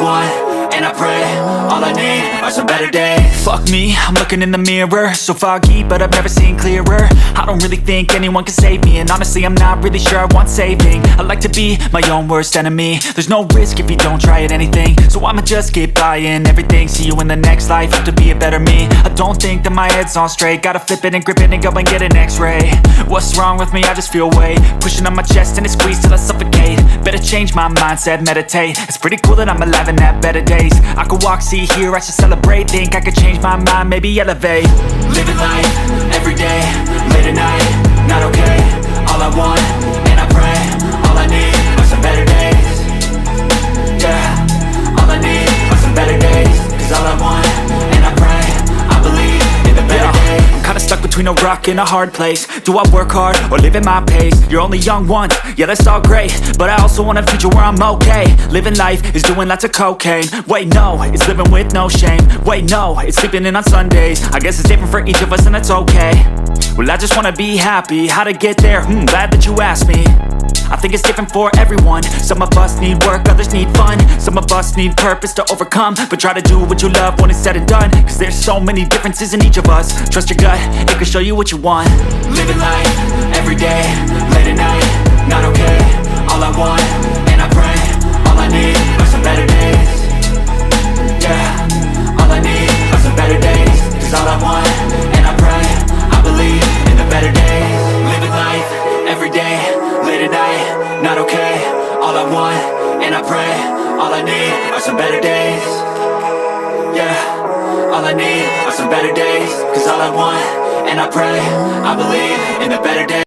want, and I pray, all I need are some better days. Fuck me, I'm looking in the mirror, so foggy, but I've never seen clearer. I don't really think anyone can save me, and honestly I'm not really sure I want saving. I like to be my own worst enemy. There's no risk if you don't try at anything, so I'ma just get buying everything. See you in the next life, have to be a better me. I don't think that my head's on straight, gotta flip it and grip it and go and get an x-ray. What's wrong with me? I just feel weight pushing on my chest and it squeezes till I suffocate. Better change my mindset, meditate. It's pretty cool that I'm alive and have better days. I could walk, see, hear, I should celebrate. Think I could change my mind, maybe elevate. Living life, everyday, late at night, not okay. All I want, and I pray, all I need are some better days. Yeah, all I need are some better days. Cause all I want, and I pray, I believe in the better days. I'm kinda stuck between a rock and a hard place. Do I work hard or live at my pace? You're only young once, yeah that's all great, but I also want a future where I'm okay. Living life is doing lots of cocaine. Wait no, it's living with no shame. Wait no, it's sleeping in on Sundays. I guess it's different for each of us and that's okay. Well I just wanna be happy, how to get there? Glad that you asked me. I think it's different for everyone. Some of us need work, others need fun. Some of us need purpose to overcome. But try to do what you love when it's said and done. Cause there's so many differences in each of us. Trust your gut, it can show you what you want. Living life, everyday, late at night, not okay. All I want, and I pray, all I need are some better days. Yeah, all I need are some better days. Cause all I want, and I pray, I believe in the better days. Living life, everyday, late at night, not okay. All I want, and I pray, all I need are some better days. Yeah, all I need are some better days. Cause all I want, and I pray, I believe in the better days.